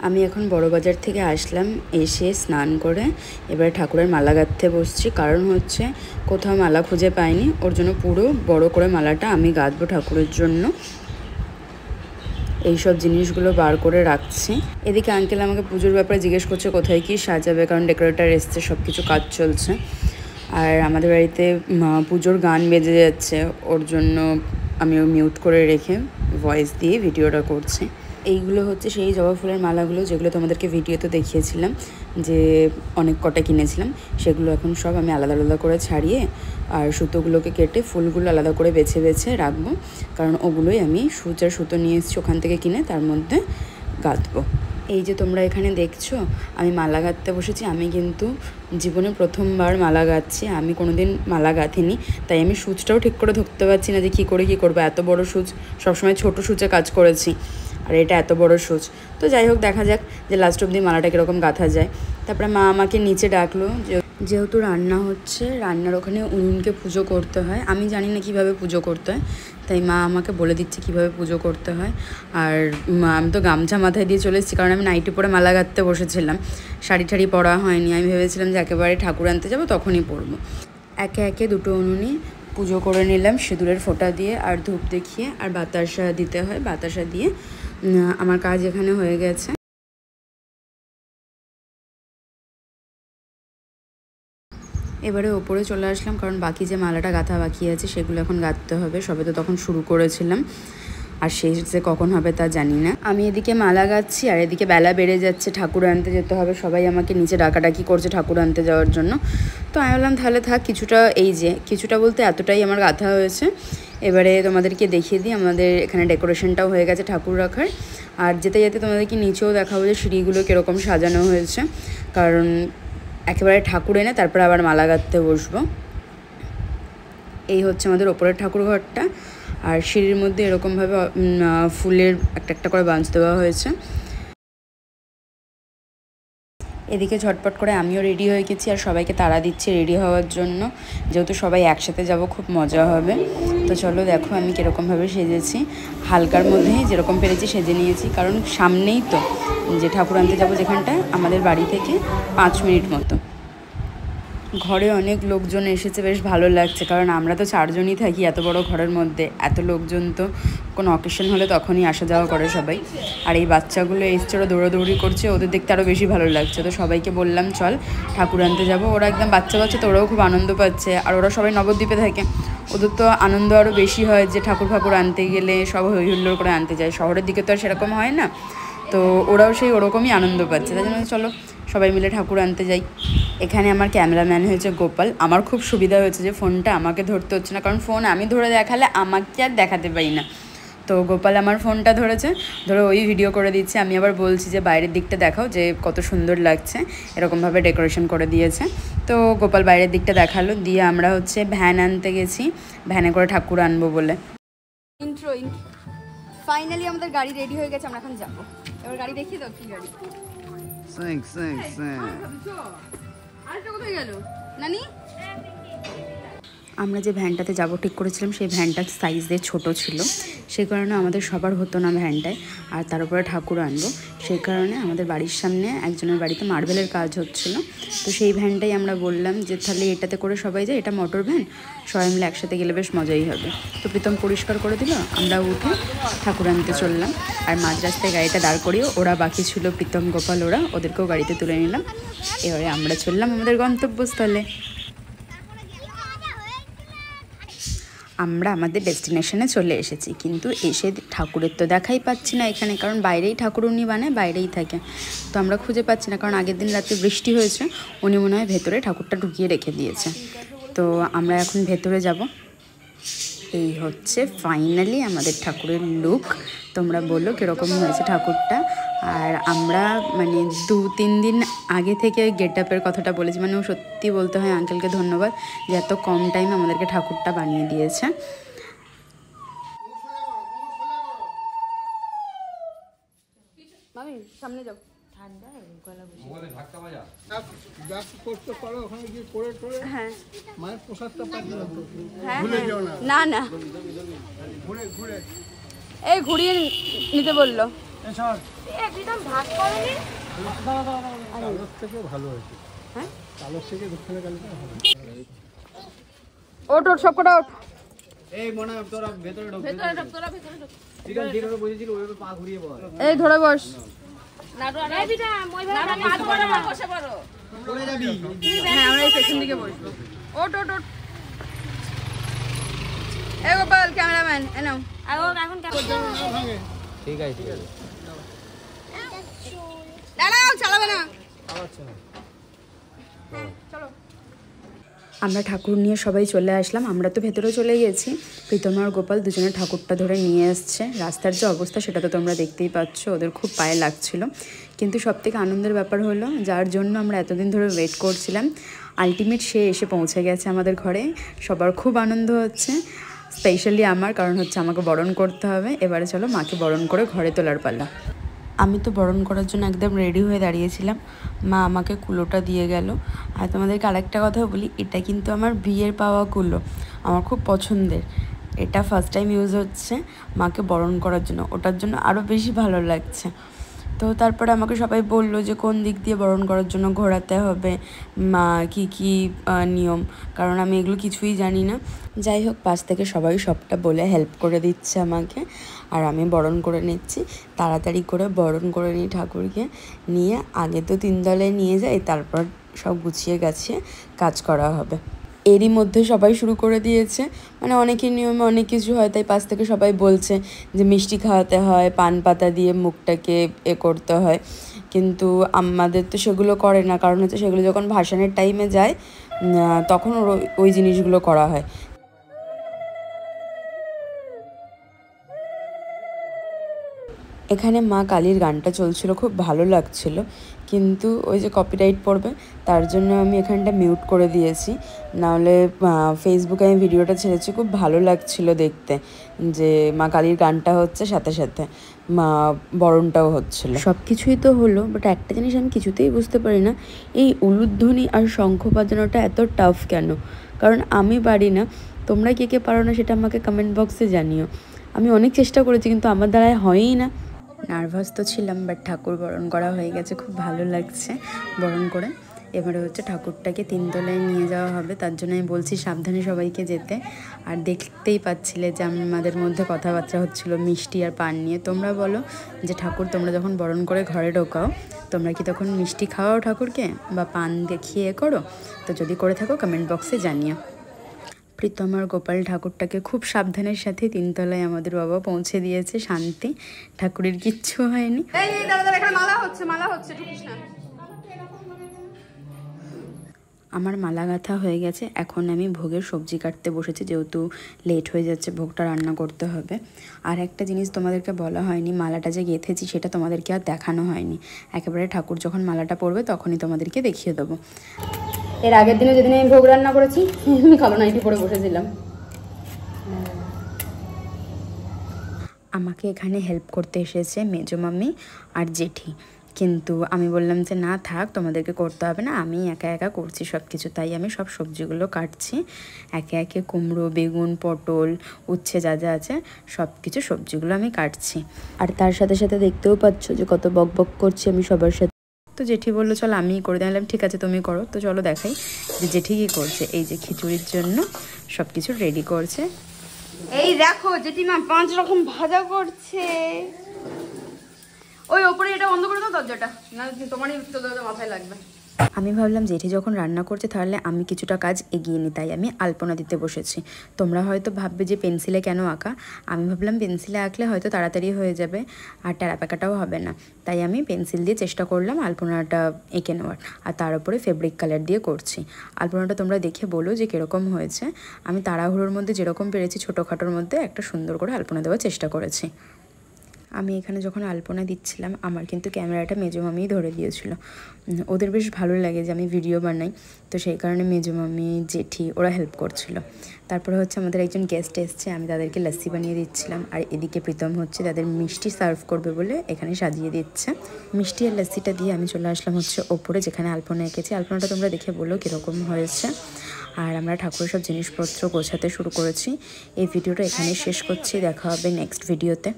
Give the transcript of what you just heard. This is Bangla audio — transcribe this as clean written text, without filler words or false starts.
আমি এখন বড়বাজার থেকে আসলাম, এসে স্নান করে এবারে ঠাকুরের মালা গাঁথতে বসছি। কারণ হচ্ছে কোথাও মালা খুঁজে পাইনি, ওর জন্য পুরো বড় করে মালাটা আমি গাঁথবো ঠাকুরের জন্য। এইসব জিনিসগুলো বার করে রাখছি। এদিকে আঙ্কেল আমাকে পুজোর ব্যাপারে জিজ্ঞেস করছে কোথায় কি সাজাবে, কারণ ডেকোরেটর এসছে, সব কিছু কাজ চলছে। আর আমাদের বাড়িতে পুজোর গান বেজে যাচ্ছে, ওর জন্য আমি মিউট করে রেখে ভয়েস দিয়ে ভিডিওটা করছি। এইগুলো হচ্ছে সেই জবা ফুলের মালাগুলো যেগুলো তোমাদেরকে ভিডিওতে দেখিয়েছিলাম যে অনেক কটা কিনেছিলাম। সেগুলো এখন সব আমি আলাদা আলাদা করে ছাড়িয়ে আর সুতোগুলোকে কেটে ফুলগুলো আলাদা করে বেছে বেছে রাখবো, কারণ ওগুলোই আমি সূচার সুতো নিয়ে এসেছি ওখান থেকে কিনে, তার মধ্যে গাঁথবো। এই যে তোমরা এখানে দেখছো আমি মালা গাঁথতে বসেছি। আমি কিন্তু জীবনে প্রথমবার মালা গাঁথছি, আমি কোনোদিন মালা গাঁথিনি, তাই আমি সূচটাও ঠিক করে ধরতে পারছি না যে কী করে কী করবো। এত বড় সূচ, সবসময় ছোটো সূচে কাজ করেছি, আর এটা এত বড় সূচ। তো যাই হোক, দেখা যাক যে লাস্ট অব্দি মালাটা কীরকম গাঁথা যায়। তারপরে মা আমাকে নিচে ডাকলো, যেহেতু রান্না হচ্ছে, রান্নার ওখানে উনুনকে পুজো করতে হয়। আমি জানি না কীভাবে পুজো করতে হয়, তাই মা আমাকে বলে দিচ্ছে কীভাবে পুজো করতে হয়। আর আমি তো গামছা মাথায় দিয়ে চলে এসেছি, কারণ আমি নাইটি পরে মালা গাঁথতে বসেছিলাম, শাড়ি ঠাড়ি পরা হয়নি। আমি ভেবেছিলাম যে একেবারে ঠাকুর আনতে যাবো তখনই পরবো। একে একে দুটো উনুনই পুজো করে নিলাম সিঁদুরের ফোঁটা দিয়ে আর ধূপ দেখিয়ে, আর বাতাসা দিতে হয়, বাতাসা দিয়ে আমার কাজ এখানে হয়ে গেছে। এবারে ওপরে চলে আসলাম, কারণ বাকি যে মালাটা গাঁথা বাকি আছে সেগুলো এখন গাঁথতে হবে। সবে তো তখন শুরু করেছিলাম, আর শেষ যে কখন হবে তা জানি না। আমি এদিকে মালা গাঁথছি আর এদিকে বেলা বেড়ে যাচ্ছে, ঠাকুর আনতে যেতে হবে। সবাই আমাকে নিচে ডাকাডাকি করছে ঠাকুর আনতে যাওয়ার জন্য। তো আমি বললাম তাহলে থাক, কিছুটা, এই যে কিছুটা বলতে এতটাই আমার গাঁথা হয়েছে। এবারে তোমাদেরকে দেখিয়ে দিই, আমাদের এখানে ডেকোরেশনটাও হয়ে গেছে ঠাকুর রাখার। আর যেতে যেতে তোমাদেরকে নিচেও দেখাবো যে সিঁড়িগুলো কীরকম সাজানো হয়েছে, কারণ একেবারে ঠাকুর এনে তারপরে আবার মালা গাঁথতে বসবো। এই হচ্ছে আমাদের ওপরের ঠাকুর ঘরটা, আর সিঁড়ির মধ্যে এরকমভাবে ফুলের একটা একটা করে বাঁচ দেওয়া হয়েছে। এদিকে ঝটপট করে আমিও রেডি হয়ে গেছি আর সবাইকে তাড়া দিচ্ছি রেডি হওয়ার জন্য, যেহেতু সবাই একসাথে যাব, খুব মজা হবে। তো চলো দেখো আমি কীরকমভাবে সেজেছি। হালকার মধ্যেই যেরকম পেরেছি সেজে নিয়েছি, কারণ সামনেই তো যে ঠাকুর আনতে যাবো, যেখানটা আমাদের বাড়ি থেকে 5 মিনিট মতো। ঘরে অনেক লোকজন এসেছে, বেশ ভালো লাগছে, কারণ আমরা তো 4 জনই থাকি এত বড় ঘরের মধ্যে। এত লোকজন তো কোনো অকেশন হলে তখনই আসা যাওয়া করে সবাই। আর এই বাচ্চাগুলো এসছে, ওরা দৌড়াদৌড়ি করছে, ওদের দেখতে আরও বেশি ভালো লাগছে। তো সবাইকে বললাম চল ঠাকুর আনতে যাবো। ওরা একদম বাচ্চা বাচ্চা, তো ওরাও খুব আনন্দ পাচ্ছে। আর ওরা সবাই নবদ্বীপে থাকে, ওদের তো আনন্দ আরও বেশি হয় যে ঠাকুর ফাকুর আনতে গেলে সব হই হুল্লোড় করে আনতে যায়। শহরের দিকে তো আর সেরকম হয় না, তো ওরাও সেই ওরকমই আনন্দ পাচ্ছে। তাই জন্য চলো সবাই মিলে ঠাকুর আনতে যাই। এখানে আমার ক্যামেরাম্যান হয়েছে গোপাল। আমার খুব সুবিধা হয়েছে যে ফোনটা আমাকে ধরতে হচ্ছে না, কারণ ফোন আমি ধরে দেখালে আমাকে আর দেখাতে পারি না। তো গোপাল আমার ফোনটা ধরেছে, ধরে ওই ভিডিও করে দিচ্ছে। আমি আবার বলছি যে বাইরের দিকটা দেখাও, যে কত সুন্দর লাগছে, এরকমভাবে ডেকোরেশন করে দিয়েছে। তো গোপাল বাইরের দিকটা দেখালো, দিয়ে আমরা হচ্ছে ভ্যান আনতে গেছি, ভ্যানে করে ঠাকুর আনবো বলে। ইন্ট্রো ফাইনালি আমাদের গাড়ি রেডি হয়ে গেছে, আমরা এখন যাবো। এবার গাড়ি দেখিয়ে দাও, কি গাড়ি? আরেকটা কোথায় গেল নানি? আমরা যে ভ্যানটাতে যাব ঠিক করেছিলাম, সেই ভ্যানটার সাইজ দিয়ে ছোটো ছিল, সেই কারণে আমাদের সবার হতো না ভ্যানটায়। আর তার উপরে ঠাকুর আনবো, সেই কারণে আমাদের বাড়ির সামনে একজনের বাড়িতে মার্বেলের কাজ হচ্ছিল। তো সেই ভ্যানটাই আমরা বললাম যে তাহলে এটাতে করে সবাই যায়, এটা মোটর ভ্যান, সবাই মিলে একসাথে গেলে বেশ মজাই হবে। তো প্রীতম পরিষ্কার করে দিল, আমরা উঠে ঠাকুর আনতে চললাম। আর মাঝ রাস্তায় গাড়িটা দাঁড় করিয়ে ওরা বাকি ছিল, প্রীতম গোপাল, ওদেরকেও গাড়িতে তুলে নিলাম। এবারে আমরা চললাম আমাদের গন্তব্যস্থলে। আমরা আমাদের ডেস্টিনেশনে চলে এসেছি, কিন্তু এসে ঠাকুরের তো দেখাই পাচ্ছি না এখানে, কারণ বাইরেই ঠাকুর উনি বানায়, বাইরেই থাকে। তো আমরা খুঁজে পাচ্ছি না, কারণ আগের দিন রাতে বৃষ্টি হয়েছে, উনি মনে হয় ভেতরে ঠাকুরটা ঢুকিয়ে রেখে দিয়েছে। তো আমরা এখন ভেতরে যাব। এই হচ্ছে ফাইনালি আমাদের ঠাকুরের লুক। তোমরা বলো কীরকম হয়েছে ঠাকুরটা। আর আমরা মানে 2-3 দিন আগে থেকে গেট আপের কথাটা বলেছি, মানে সত্যি বলতে হয় আঙ্কেলকে ধন্যবাদ যে এত কম টাইমে আমাদেরকে ঠাকুরটা বানিয়ে দিয়েছে। মামি সামনে যাও, না না এই ঘুরিয়ে নিতে বললো। ওট ওট সব কটা ওট। এই ধরে বস। হ্যাঁ আমরা এই সেকশন দিকে বসবো। ওট ওট ওট। এই গোপাল ক্যামেরাম্যান এ নাও। ঠিক আছে দাঁড়াও চালাবে না। আমরা ঠাকুর নিয়ে সবাই চলে আসলাম। আমরা তো ভেতরে চলে গেছি। প্রীতম আর গোপাল দুজনে ঠাকুরটা ধরে নিয়ে আসছে। রাস্তার যে অবস্থা সেটা তো তোমরা দেখতেই পাচ্ছ, ওদের খুব পায়ে লাগছিল। কিন্তু সবথেকে আনন্দের ব্যাপার হলো, যার জন্য আমরা এতদিন ধরে ওয়েট করছিলাম, আলটিমেট সে এসে পৌঁছে গেছে আমাদের ঘরে। সবার খুব আনন্দ হচ্ছে, স্পেশালি আমার, কারণ হচ্ছে আমাকে বরণ করতে হবে। এবারে চলো মাকে বরণ করে ঘরে তোলার পালা। আমি তো বরণ করার জন্য একদম রেডি হয়ে দাঁড়িয়েছিলাম। মা আমাকে কুলোটা দিয়ে গেল। আর তোমাদেরকে আরেকটা কথা বলি, এটা কিন্তু আমার বিয়ের পাওয়া কুলো, আমার খুব পছন্দের। এটা ফার্স্ট টাইম ইউজ হচ্ছে মাকে বরণ করার জন্য, ওটার জন্য আরও বেশি ভালো লাগছে। তো তারপরে আমাকে সবাই বলল যে কোন দিক দিয়ে বরণ করার জন্য ঘোরাতে হবে, মা কী কী নিয়ম, কারণ আমি এগুলো কিছুই জানি না। যাই হোক, পাশ থেকে সবাই সবটা বলে হেল্প করে দিচ্ছে আমাকে, আর আমি বরণ করে নিচ্ছি। তাড়াতাড়ি করে বরণ করে নিই ঠাকুরকে, নিয়ে আগে তো 3 তলায় নিয়ে যাই, তারপর সব গুছিয়ে গাছিয়ে কাজ করা হবে। এরই মধ্যে সবাই শুরু করে দিয়েছে, মানে অনেকের নিয়মে অনেক কিছু হয়, তাই পাশ থেকে সবাই বলছে যে মিষ্টি খাওয়াতে হয়, পান পাতা দিয়ে মুখটাকে করতে হয়। কিন্তু আমাদের তো সেগুলো করে না, কারণ হচ্ছে সেগুলো যখন ভাসানের টাইমে যায় তখন ওই জিনিসগুলো করা হয়। এখানে মা কালীর গানটা চলছিল, খুব ভালো লাগছিল, কিন্তু ওই যে কপিরাইট পড়বে তার জন্য আমি এখানটা মিউট করে দিয়েছি। নাহলে ফেসবুকে আমি ভিডিওটা ছেড়েছি, খুব ভালো লাগছিল দেখতে যে মা কালীর গানটা হচ্ছে, সাথে সাথে মা বরণটাও হচ্ছিল। সব কিছুই তো হলো, বাট একটা জিনিস আমি কিছুতেই বুঝতে পারি না, এই উলুধ্বনি আর শঙ্খ বাজানোটা এত টাফ কেন? কারণ আমি পারি না, তোমরা কে কে পারো না সেটা আমাকে কমেন্ট বক্সে জানিও। আমি অনেক চেষ্টা করেছি কিন্তু আমার দ্বারায় হয়ই না। নার্ভাস তো ছিলাম, বাট ঠাকুর বরণ করা হয়ে গেছে, খুব ভালো লাগছে বরণ করে। এবারে হচ্ছে ঠাকুরটাকে 3 তলায় নিয়ে যাওয়া হবে, তার জন্য আমি বলছি সাবধানে সবাইকে যেতে। আর দেখতেই পাচ্ছিলে যে আমাদের মধ্যে কথাবার্তা হচ্ছিল মিষ্টি আর পান নিয়ে। তোমরা বলো যে ঠাকুর তোমরা যখন বরণ করে ঘরে ঢোকাও, তোমরা কি তখন মিষ্টি খাওয়াও ঠাকুরকে, বা পান দেখিয়ে করো? তো যদি করে থাকো কমেন্ট বক্সে জানিও। প্রীতম আর গোপাল ঠাকুরটাকে খুব সাবধানের সাথে 3 তলায় আমাদের বাবা পৌঁছে দিয়েছে। শান্তি, ঠাকুরের কিচ্ছু হয়নি। এই দাদা এখানে মালা হচ্ছে ঢুকিস না। আমার মালা গাঁথা হয়ে গেছে, এখন আমি ভোগের সবজি কাটতে বসেছি, যেহেতু লেট হয়ে যাচ্ছে, ভোগটা রান্না করতে হবে। আর একটা জিনিস তোমাদেরকে বলা হয়নি, মালাটা যে গেঁথেছি সেটা তোমাদেরকে আর দেখানো হয়নি। একেবারে ঠাকুর যখন মালাটা পরবে তখনই তোমাদেরকে দেখিয়ে দেবো। এর আগের দিনে যেদিন আমি ভোগ রান্না করেছি, আমি কালো নাইটি পরে বসেছিলাম। আমাকে এখানে হেল্প করতে এসেছে মেজো মাম্মি আর জেঠি, কিন্তু আমি বললাম যে না থাক, তোমাদেরকে করতে হবে না, আমি একা একা করছি সব কিছু। তাই আমি সব সবজিগুলো কাটছি একে একে, কুমড়ো, বেগুন, পটল, উচ্ছে যা যা আছে সব কিছু সবজিগুলো আমি কাটছি। আর তার সাথে সাথে দেখতেও পাচ্ছ যে কত বক বক করছি আমি সবার সাথে। তো জেঠি বললো চল আমিই করে দিলাম, ঠিক আছে তুমি করো। তো চলো দেখাই যে জেঠি কী করছে। এই যে খিচুড়ির জন্য সব কিছু রেডি করছে। এই দেখো জেঠিমা 5 রকম ভাজা করছে। ওই ওপরে এটা বন্ধ করে দাও দরজাটা, না তোমারই দরজা মাথায় লাগবে। আমি ভাবলাম জেঠি যখন রান্না করছে তাহলে আমি কিছুটা কাজ এগিয়ে নিই, তাই আমি আলপনা দিতে বসেছি। তোমরা হয়তো ভাববে যে পেন্সিলে কেন আঁকা, আমি ভাবলাম পেন্সিলে আঁকলে হয়তো তাড়াতাড়ি হয়ে যাবে আর টেরাপ্যাকাটাও হবে না, তাই আমি পেন্সিল দিয়ে চেষ্টা করলাম আলপনাটা এঁকে নেওয়ার। আর তার উপরে ফেব্রিক কালার দিয়ে করছি। আলপনাটা তোমরা দেখে বলো যে কীরকম হয়েছে। আমি তাড়াহুড়োর মধ্যে যেরকম পেরেছি ছোটোখাটোর মধ্যে একটা সুন্দর করে আলপনা দেওয়ার চেষ্টা করেছি। আমি এখানে যখন আলপনা দিচ্ছিলাম আমার কিন্তু ক্যামেরাটা মেজো মামিই ধরে দিয়েছিল। ওদের বেশ ভালো লাগে যে আমি ভিডিও বানাই, তো সেই কারণে মেজো মামি, জেঠি ওরা হেল্প করছিল। তারপরে হচ্ছে আমাদের একজন গেস্ট এসছে, আমি তাদেরকে লস্যি বানিয়ে দিচ্ছিলাম। আর এদিকে প্রীতম হচ্ছে তাদের মিষ্টি সার্ভ করবে বলে এখানে সাজিয়ে দিচ্ছে। মিষ্টি আর লস্যিটা দিয়ে আমি চলে আসলাম হচ্ছে ওপরে, যেখানে আলপনা এঁকেছি। আলপনাটা তোমরা দেখে বলো কীরকম হয়েছে। আর আমরা ঠাকুরের সব জিনিসপত্র গোছাতে শুরু করেছি। এই ভিডিওটা এখানে শেষ করছি, দেখা হবে নেক্সট ভিডিওতে।